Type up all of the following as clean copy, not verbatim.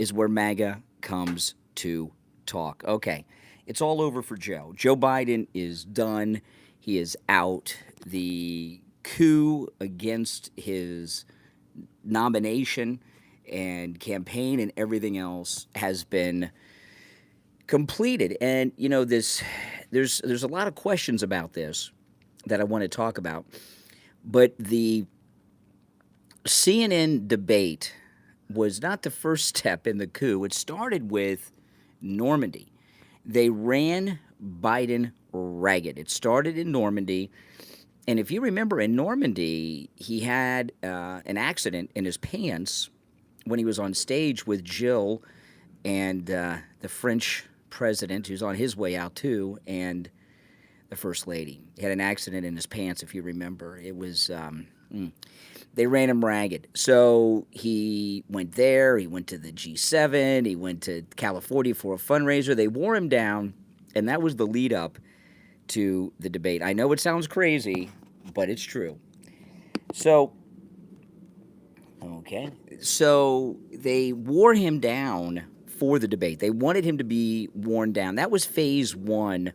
is where MAGA comes to talk. Okay, it's all over for Joe. Joe Biden is done. He is out. The coup against his nomination and campaign and everything else has been completed. And there's a lot of questions about this that I want to talk about. But the CNN debate was not the first step in the coup. It started with Normandy. They ran Biden ragged. It started in Normandy. And if you remember, in Normandy, he had an accident in his pants when he was on stage with Jill and the French president, who's on his way out too, and the First Lady. He had an accident in his pants, if you remember. It was, they ran him ragged. So he went there, he went to the G7, he went to California for a fundraiser. They wore him down, and that was the lead up to the debate. I know it sounds crazy, but it's true. So, okay. So they wore him down for the debate. They wanted him to be worn down. That was phase one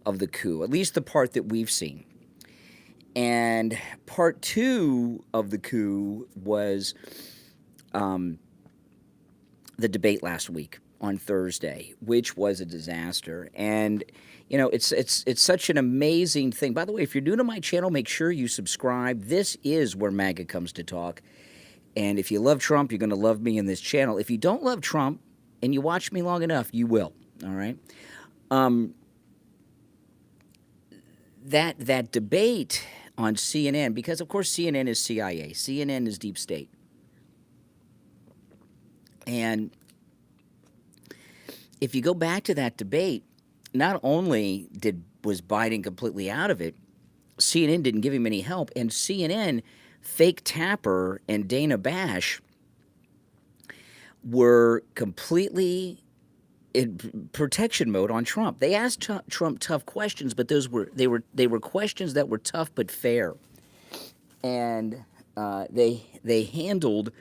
of the coup, at least the part that we've seen. And part two of the coup was the debate last week on Thursday, which was a disaster. And it's such an amazing thing. By the way, if you're new to my channel, make sure you subscribe. This is where MAGA comes to talk. And if you love Trump, you're going to love me in this channel. If you don't love Trump and you watch me long enough, you will. All right. That debate on CNN, because of course CNN is CIA, CNN is deep state, and if you go back to that debate, not only was Biden completely out of it, CNN didn't give him any help, and CNN, Fake Tapper, and Dana Bash were completely in protection mode on Trump. They asked Trump tough questions, but they were questions that were tough but fair, and they handled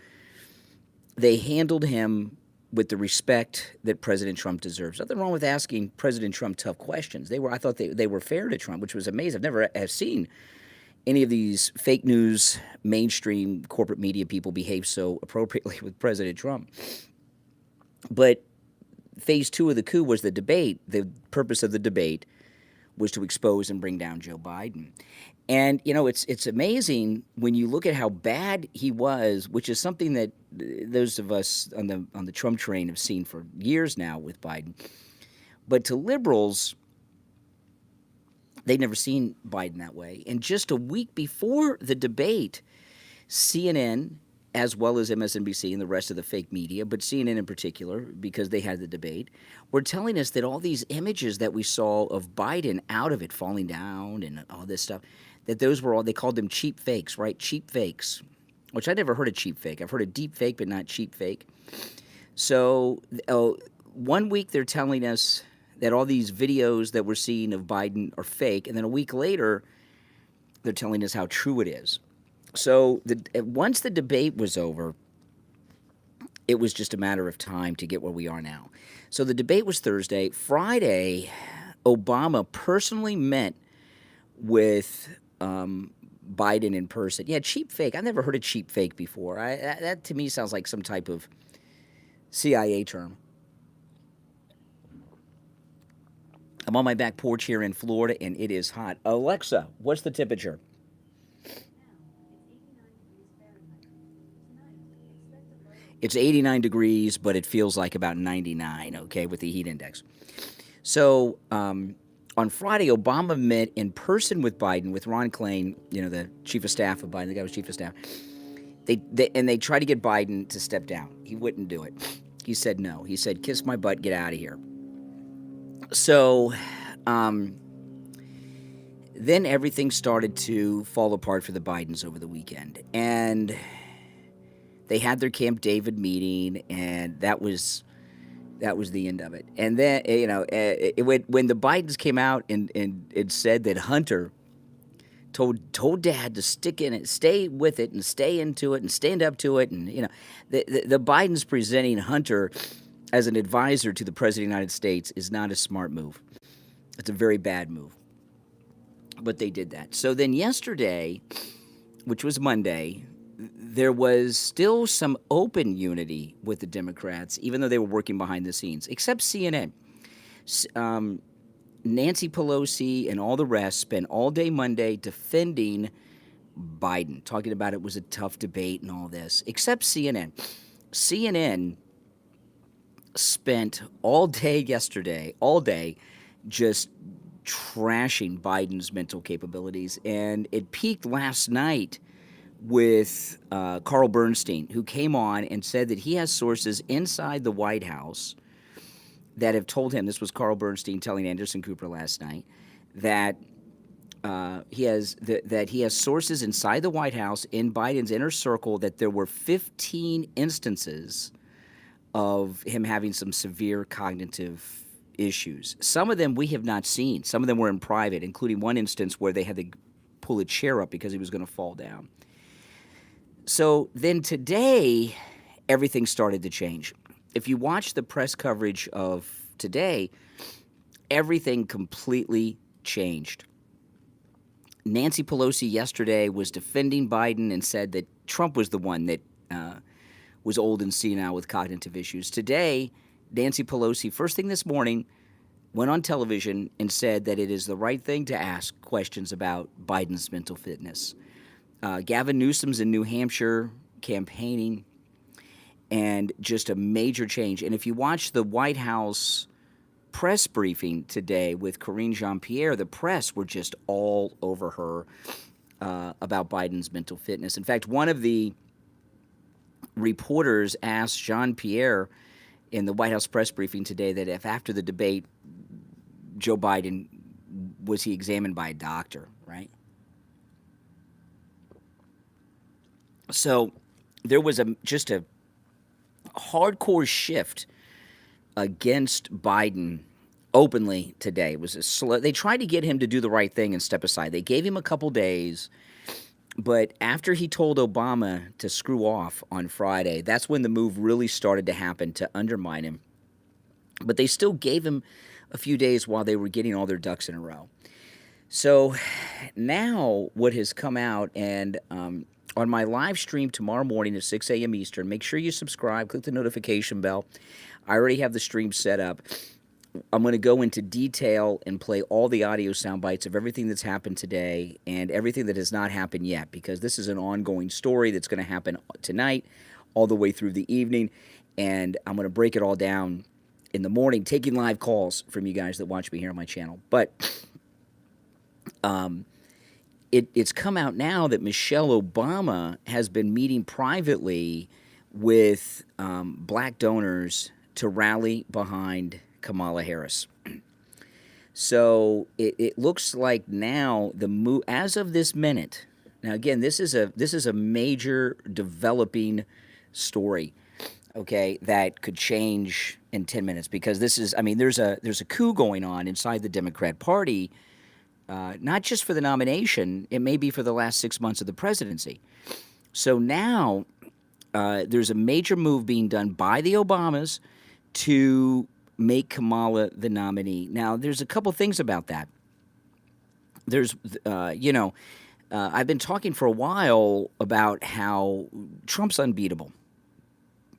him with the respect that President Trump deserves. Nothing wrong with asking President Trump tough questions. I thought they were fair to Trump, which was amazing. I've never have seen any of these fake news, mainstream corporate media people behave so appropriately with President Trump. But phase two of the coup was the debate. The purpose of the debate was to expose and bring down Joe Biden. And, it's amazing when you look at how bad he was, which is something that those of us on the Trump train have seen for years now with Biden. But to liberals, they'd never seen Biden that way. And just a week before the debate, CNN, as well as MSNBC and the rest of the fake media, but CNN in particular, because they had the debate, were telling us that all these images that we saw of Biden out of it, falling down and all this stuff, that those were all, they called them cheap fakes, right? Cheap fakes, which I never heard of cheap fake. I've heard of deep fake, but not cheap fake. So 1 week they're telling us that all these videos that we're seeing of Biden are fake, and then a week later they're telling us how true it is. So once the debate was over, it was just a matter of time to get where we are now. So the debate was Thursday. Friday, Obama personally met with Biden in person. Yeah, cheap fake. I've never heard of cheap fake before. That to me sounds like some type of CIA term. I'm on my back porch here in Florida, and it is hot. Alexa, what's the temperature? It's 89 degrees, but it feels like about 99, okay, with the heat index. So on Friday, Obama met in person with Biden, with Ron Klain, the chief of staff of Biden, the guy was chief of staff. They tried to get Biden to step down. He wouldn't do it. He said no. He said, kiss my butt, get out of here. So then everything started to fall apart for the Bidens over the weekend. And they had their Camp David meeting, and that was the end of it. And then, when the Bidens came out and said that Hunter told Dad to stick in it, stay with it, and stay into it, and stand up to it. And the Bidens presenting Hunter as an advisor to the President of the United States is not a smart move. It's a very bad move. But they did that. So then yesterday, which was Monday, there was still some open unity with the Democrats, even though they were working behind the scenes, except CNN. Nancy Pelosi and all the rest spent all day Monday defending Biden, talking about it was a tough debate and all this, except CNN. CNN spent all day yesterday, just trashing Biden's mental capabilities, and it peaked last night with Carl Bernstein, who came on and said that he has sources inside the White House that have told him, this was Carl Bernstein telling Anderson Cooper last night, that he has sources inside the White House in Biden's inner circle that there were 15 instances of him having some severe cognitive issues. Some of them we have not seen. Some of them were in private, including one instance where they had to pull a chair up because he was going to fall down. So then today, everything started to change. If you watch the press coverage of today, everything completely changed. Nancy Pelosi yesterday was defending Biden and said that Trump was the one that was old and senile with cognitive issues. Today, Nancy Pelosi, first thing this morning, went on television and said that it is the right thing to ask questions about Biden's mental fitness. Gavin Newsom's in New Hampshire campaigning, and just a major change. And if you watch the White House press briefing today with Karine Jean-Pierre, the press were just all over her about Biden's mental fitness. In fact, one of the reporters asked Jean-Pierre in the White House press briefing today that if after the debate, Joe Biden, was he examined by a doctor, right? So there was just a hardcore shift against Biden openly today. It was a slow. They tried to get him to do the right thing and step aside. They gave him a couple days, but after he told Obama to screw off on Friday, that's when the move really started to happen to undermine him. But they still gave him a few days while they were getting all their ducks in a row. So now what has come out, and on my live stream tomorrow morning at 6 a.m. Eastern, make sure you subscribe, click the notification bell. I already have the stream set up. I'm going to go into detail and play all the audio sound bites of everything that's happened today and everything that has not happened yet, because this is an ongoing story that's going to happen tonight all the way through the evening, and I'm going to break it all down in the morning, taking live calls from you guys that watch me here on my channel. But it's come out now that Michelle Obama has been meeting privately with black donors to rally behind Kamala Harris. So it looks like now the move, as of this minute. Now again, this is a major developing story, okay, that could change in 10 minutes, because this is, I mean, there's a coup going on inside the Democrat Party, not just for the nomination, it may be for the last 6 months of the presidency. So now there's a major move being done by the Obamas to make Kamala the nominee. Now, there's a couple things about that. There's, I've been talking for a while about how Trump's unbeatable.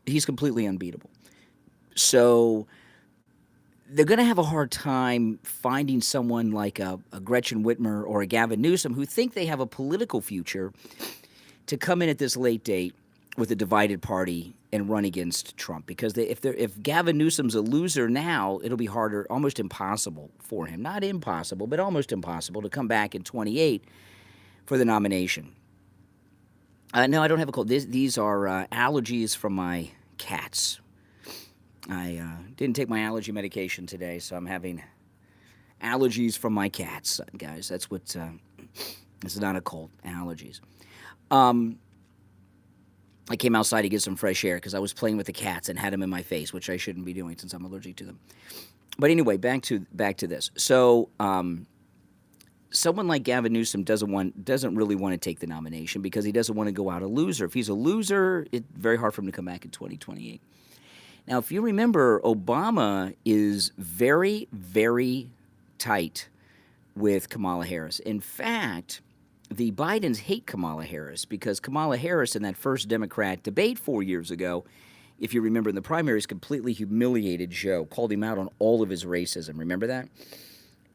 He's completely unbeatable. So they're going to have a hard time finding someone like a Gretchen Whitmer or a Gavin Newsom who think they have a political future to come in at this late date with a divided party and run against Trump. Because if Gavin Newsom's a loser now, it'll be harder, almost impossible for him. Not impossible, but almost impossible to come back in 28 for the nomination. No, I don't have a cold. These are allergies from my cats. I didn't take my allergy medication today, so I'm having allergies from my cats, guys. That's what, it's not a cold, allergies. I came outside to get some fresh air because I was playing with the cats and had them in my face, which I shouldn't be doing since I'm allergic to them. But anyway, back to this. So someone like Gavin Newsom doesn't really want to take the nomination because he doesn't want to go out a loser. If he's a loser, it's very hard for him to come back in 2028. Now, if you remember, Obama is very, very tight with Kamala Harris. In fact, the Bidens hate Kamala Harris because Kamala Harris in that first Democrat debate 4 years ago, if you remember in the primaries, completely humiliated Joe, called him out on all of his racism. Remember that?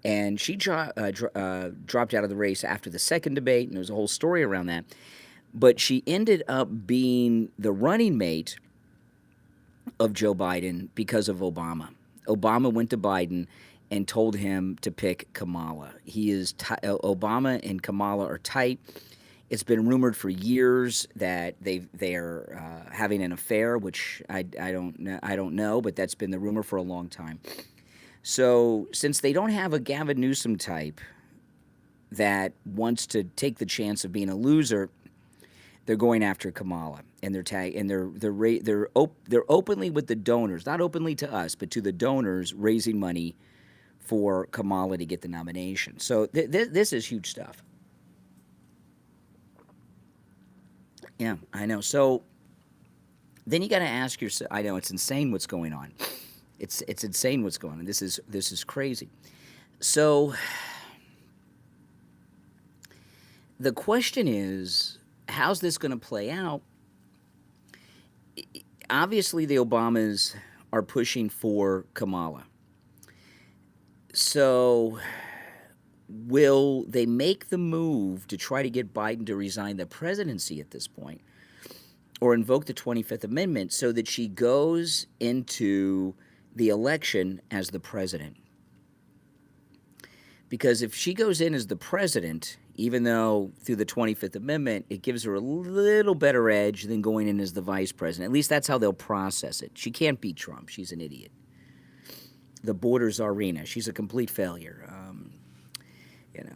And she dropped out of the race after the second debate, and there's a whole story around that. But she ended up being the running mate of Joe Biden because of Obama. Obama went to Biden and told him to pick Kamala. Obama and Kamala are tight. It's been rumored for years that they're having an affair, which I don't know, but that's been the rumor for a long time. So since they don't have a Gavin Newsom type that wants to take the chance of being a loser, they're going after Kamala, and they're openly with the donors, not openly to us, but to the donors, raising money for Kamala to get the nomination. So this is huge stuff. Yeah, I know. So then you got to ask yourself. I know it's insane what's going on. It's insane what's going on. This is crazy. So the question is, how's this going to play out? Obviously, the Obamas are pushing for Kamala. So will they make the move to try to get Biden to resign the presidency at this point, or invoke the 25th Amendment so that she goes into the election as the president? Because if she goes in as the president, even though through the 25th Amendment, it gives her a little better edge than going in as the vice president. At least that's how they'll process it. She can't beat Trump. She's an idiot. The border czarina. She's a complete failure.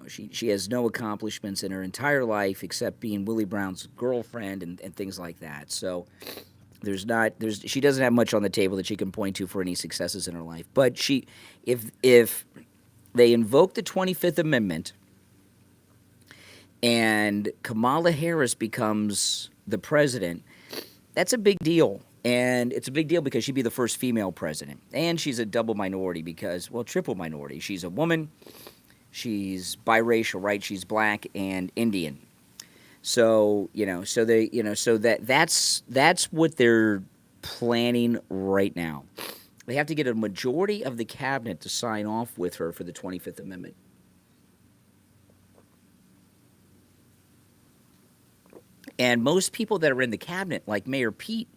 She has no accomplishments in her entire life except being Willie Brown's girlfriend and things like that. So she doesn't have much on the table that she can point to for any successes in her life. But if they invoke the 25th Amendment and Kamala Harris becomes the president, that's a big deal. And it's a big deal because she'd be the first female president. And she's a double minority triple minority. She's a woman, she's biracial, right? She's black and Indian. So, that's what they're planning right now. They have to get a majority of the cabinet to sign off with her for the 25th Amendment. And most people that are in the cabinet, like Mayor Pete,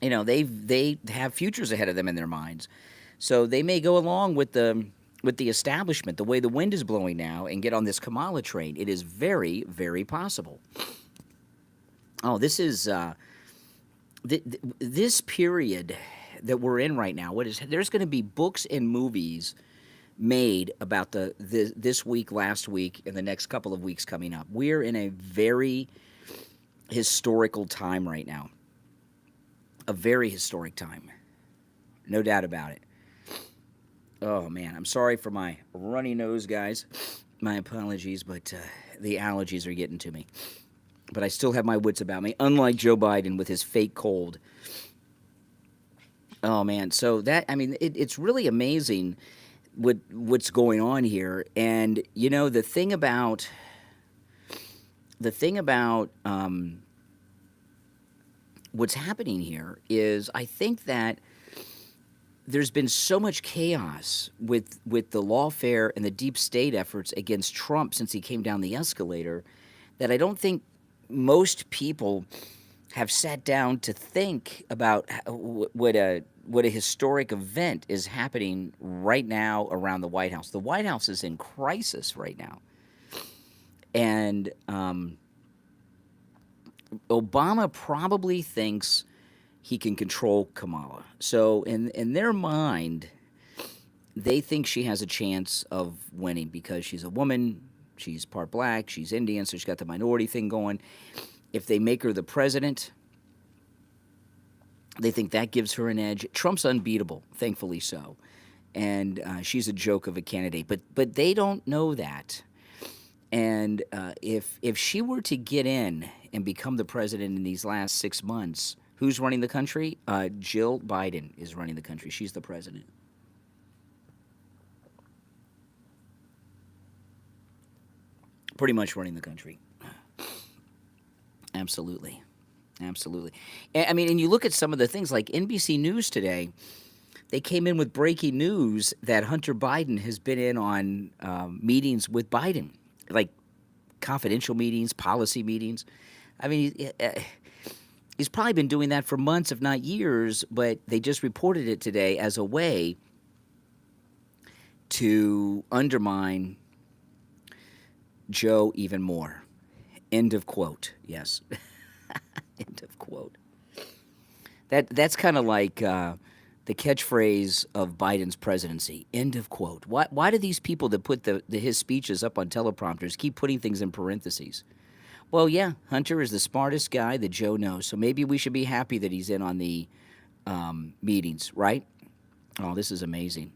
they have futures ahead of them in their minds. So they may go along with the establishment, the way the wind is blowing now, and get on this Kamala train. It is very, very possible. Oh, this is this period that we're in right now. There's going to be books and movies made about this week, last week, and the next couple of weeks coming up. We're in a very historical time right now. A very historic time. No doubt about it. Oh, man, I'm sorry for my runny nose, guys. My apologies, but the allergies are getting to me. But I still have my wits about me, unlike Joe Biden with his fake cold. Oh, man, so it's really amazing what's going on here. And, the thing about what's happening here is I think that there's been so much chaos with the lawfare and the deep state efforts against Trump since he came down the escalator that I don't think most people have sat down to think about what a historic event is happening right now around the White House. The White House is in crisis right now. And Obama probably thinks he can control Kamala. So in their mind, they think she has a chance of winning because she's a woman, she's part black, she's Indian, so she's got the minority thing going. If they make her the president, they think that gives her an edge. Trump's unbeatable, thankfully so. and she's a joke of a candidate. But they don't know that. And if she were to get in and become the president in these last 6 months, who's running the country? Jill Biden is running the country. She's the president. Pretty much running the country. Absolutely. Absolutely. I mean, and you look at some of the things like NBC News today, they came in with breaking news that Hunter Biden has been in on meetings with Biden, like confidential meetings, policy meetings. I mean, he's probably been doing that for months, if not years, but they just reported it today as a way to undermine Joe even more. End of quote. Yes. End of quote. That's kind of like the catchphrase of Biden's presidency. End of quote. Why do these people that put his speeches up on teleprompters keep putting things in parentheses? Well, yeah, Hunter is the smartest guy that Joe knows, so maybe we should be happy that he's in on the meetings, right? Oh, this is amazing.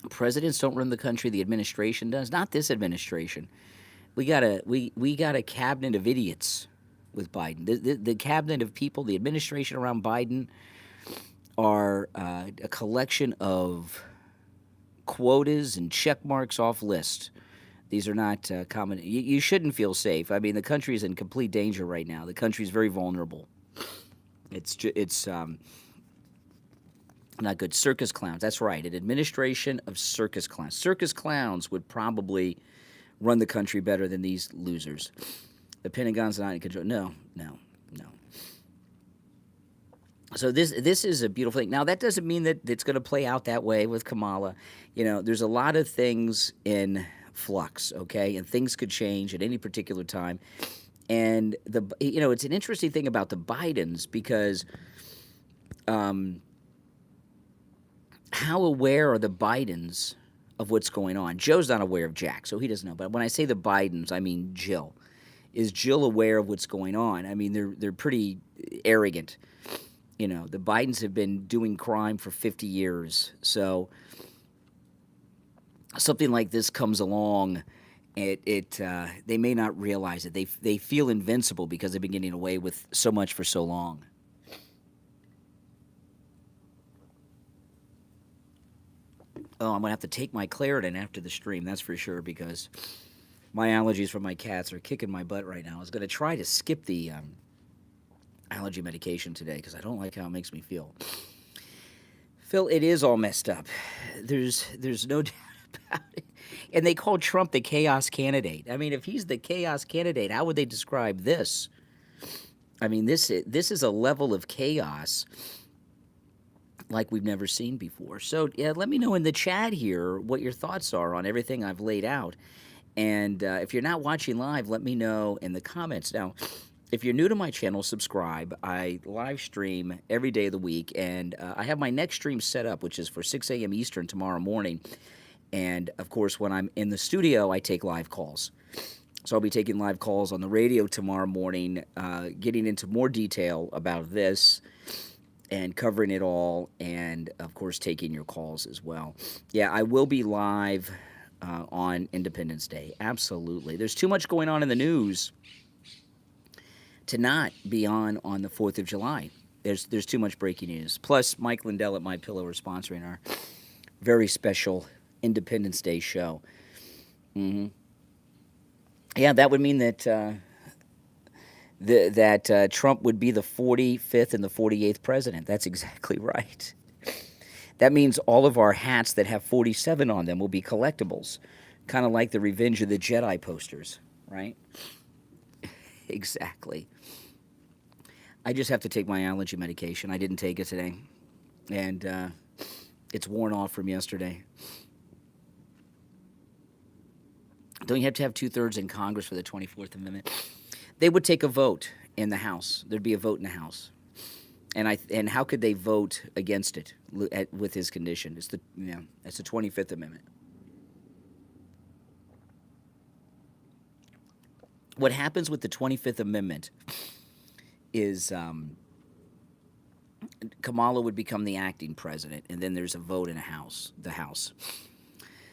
Presidents don't run the country; the administration does. Not this administration. We got a cabinet of idiots with Biden. The cabinet of people, the administration around Biden, are a collection of quotas and check marks off lists. These are not common. You shouldn't feel safe. I mean, the country is in complete danger right now. The country is very vulnerable. It's not good. Circus clowns. That's right. An administration of circus clowns. Circus clowns would probably run the country better than these losers. The Pentagon's not in control. No. So this is a beautiful thing. Now, that doesn't mean that it's going to play out that way with Kamala. You know, there's a lot of things in flux, okay? And things could change at any particular time. And, it's an interesting thing about the Bidens because how aware are the Bidens of what's going on? Joe's not aware of Jack, so he doesn't know. But when I say the Bidens, I mean Jill. Is Jill aware of what's going on? I mean, they're pretty arrogant. You know, the Bidens have been doing crime for 50 years. So something like this comes along, they may not realize it. They feel invincible because they've been getting away with so much for so long. Oh, I'm going to have to take my Claritin after the stream, that's for sure, because my allergies from my cats are kicking my butt right now. I was going to try to skip the allergy medication today because I don't like how it makes me feel. Phil, it is all messed up. There's no doubt about it. And they call Trump the chaos candidate. I mean, if he's the chaos candidate, how would they describe this? I mean, this is a level of chaos like we've never seen before. So, yeah, let me know in the chat here what your thoughts are on everything I've laid out. And if you're not watching live, let me know in the comments. Now, if you're new to my channel, subscribe. I live stream every day of the week, and I have my next stream set up, which is for 6 a.m. Eastern tomorrow morning. And, of course, when I'm in the studio, I take live calls. So I'll be taking live calls on the radio tomorrow morning, getting into more detail about this and covering it all, and, of course, taking your calls as well. Yeah, I will be live on Independence Day. Absolutely. There's too much going on in the news to not be on the 4th of July. There's too much breaking news. Plus, Mike Lindell at My Pillow are sponsoring our very special Independence Day show. Mm-hmm. Yeah, that would mean that Trump would be the 45th and the 48th president. That's exactly right. That means all of our hats that have 47 on them will be collectibles, kind of like the Revenge of the Jedi posters, right? Exactly. I just have to take my allergy medication. I didn't take it today, and it's worn off from yesterday. Don't you have to have 2/3 in Congress for the 24th Amendment? They would take a vote in the House. There'd be a vote in the House. And how could they vote against it with his condition? It's the 25th Amendment. What happens with the 25th Amendment is Kamala would become the acting president, and then there's a vote in the House.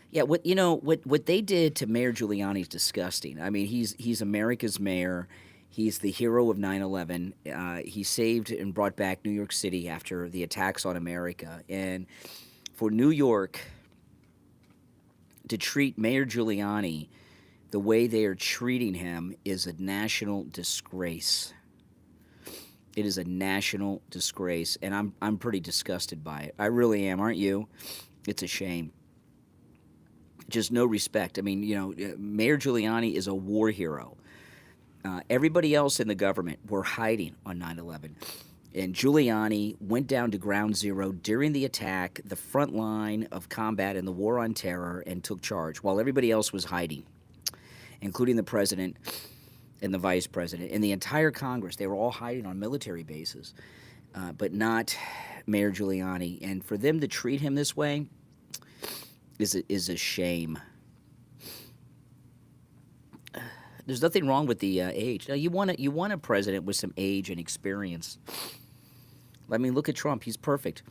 Yeah, what they did to Mayor Giuliani is disgusting. I mean, he's America's mayor. He's the hero of 9/11. He saved and brought back New York City after the attacks on America. And for New York to treat Mayor Giuliani the way they are treating him is a national disgrace. It is a national disgrace, and I'm pretty disgusted by it. I really am, aren't you? It's a shame. Just no respect. I mean, Mayor Giuliani is a war hero. Everybody else in the government were hiding on 9/11. And Giuliani went down to ground zero during the attack, the front line of combat in the war on terror, and took charge while everybody else was hiding, including the president and the vice president and the entire Congress. They were all hiding on military bases, but not Mayor Giuliani. And for them to treat him this way is a shame. There's nothing wrong with the age. Now, you want a president with some age and experience. I mean, look at Trump. He's perfect.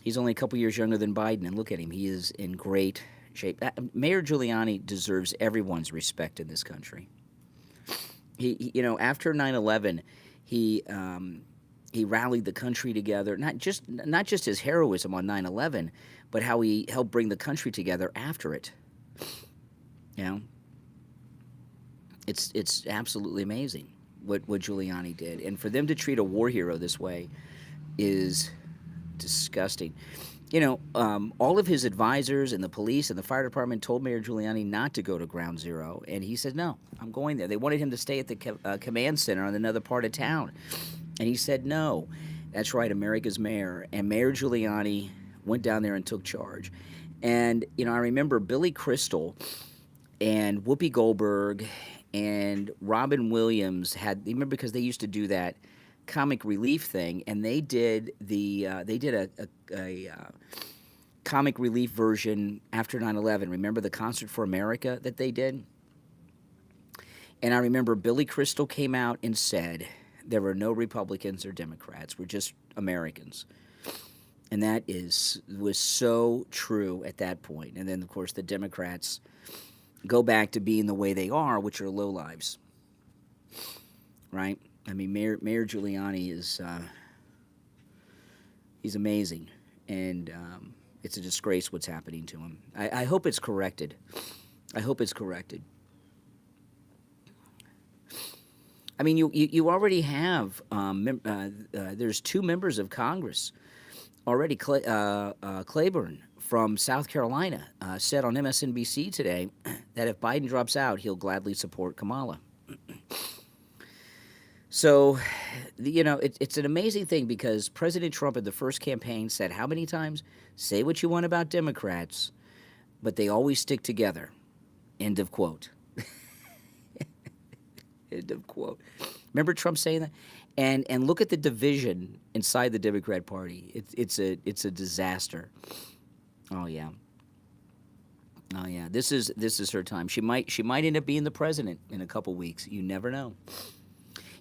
He's only a couple years younger than Biden, and look at him. He is in great shape. Mayor Giuliani deserves everyone's respect in this country. After 9/11, he rallied the country together. Not just his heroism on 9/11, but how he helped bring the country together after it. It's absolutely amazing what Giuliani did, and for them to treat a war hero this way is disgusting. All of his advisors and the police and the fire department told Mayor Giuliani not to go to ground zero, and he said, no, I'm going there. They wanted him to stay at the command center in another part of town, and he said no. That's right, America's mayor. And Mayor Giuliani went down there and took charge. And, I remember Billy Crystal and Whoopi Goldberg and Robin Williams remember, because they used to do that comic relief thing, and they did a comic relief version after 9/11. Remember the Concert for America that they did? And I remember Billy Crystal came out and said there were no Republicans or Democrats. We're just Americans. And that was so true at that point. And then, of course, the Democrats go back to being the way they are, which are lowlives. Right? I mean, Mayor Giuliani he's amazing, and it's a disgrace what's happening to him. I hope it's corrected. I hope it's corrected. I mean, you already have there's 2 members of Congress already. Claiborne from South Carolina said on MSNBC today that if Biden drops out, he'll gladly support Kamala. So, it's an amazing thing, because President Trump in the first campaign said how many times? Say what you want about Democrats, but they always stick together. End of quote. End of quote. Remember Trump saying that? And look at the division inside the Democrat Party. It's a disaster. Oh yeah. Oh yeah. This is her time. She might end up being the president in a couple weeks. You never know.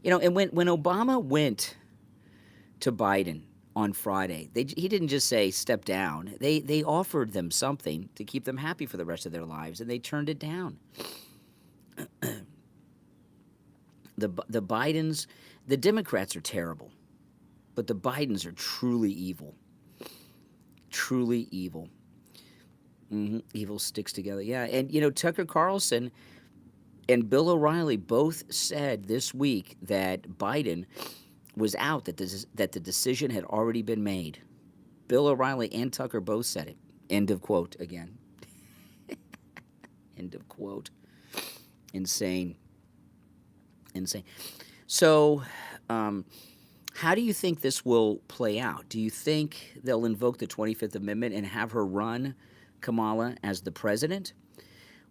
And when Obama went to Biden on Friday, he didn't just say step down. They offered them something to keep them happy for the rest of their lives, and they turned it down. The Bidens, the Democrats are terrible, but the Bidens are truly evil. Truly evil. Evil sticks together. Yeah, and Tucker Carlson and Bill O'Reilly both said this week that Biden was out, that the decision had already been made. Bill O'Reilly and Tucker both said it. End of quote again. End of quote. Insane. So, how do you think this will play out? Do you think they'll invoke the 25th Amendment and have her run Kamala as the president?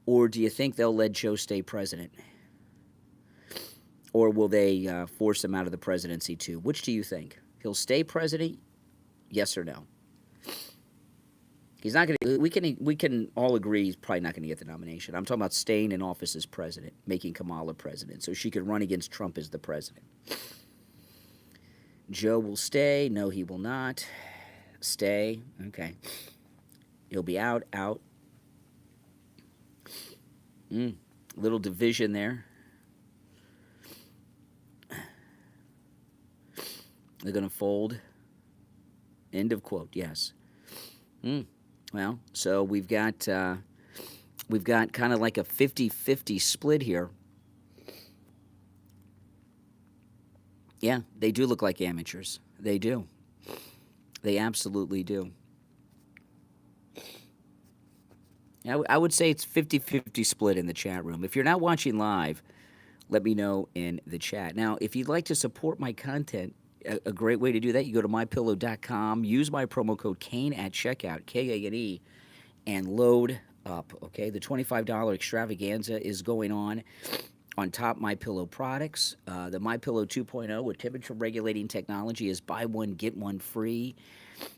Or do you think they'll let Joe stay president? Or will they force him out of the presidency too? Which do you think? He'll stay president? Yes or no? He's not going to. We can all agree he's probably not going to get the nomination. I'm talking about staying in office as president, making Kamala president, so she could run against Trump as the president. Joe will stay. No, he will not. Stay. Okay. He'll be out. Little division there. They're going to fold. End of quote. Yes. Well, so we've got kind of like a 50-50 split here. Yeah, they do look like amateurs. They do. They absolutely do. I would say it's 50-50 split in the chat room. If you're not watching live, let me know in the chat. Now, if you'd like to support my content, a great way to do that, you go to mypillow.com, use my promo code Kane at checkout, Kane, and load up, okay? The $25 extravaganza is going on top MyPillow products. The MyPillow 2.0 with temperature regulating technology is buy one, get one free.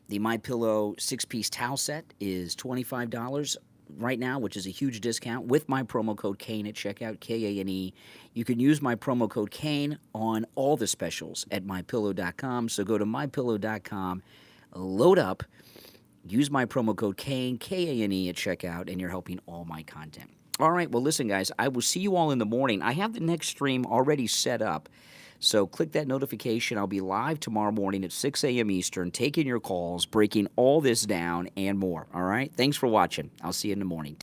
The MyPillow 6-piece towel set is $25 right now, which is a huge discount with my promo code Kane at checkout, Kane. You can use my promo code Kane on all the specials at mypillow.com. So go to mypillow.com, load up, use my promo code Kane, Kane at checkout, and you're helping all my content. All right, well, listen, guys, I will see you all in the morning. I have the next stream already set up, so click that notification. I'll be live tomorrow morning at 6 a.m. Eastern, taking your calls, breaking all this down, and more, all right? Thanks for watching. I'll see you in the morning.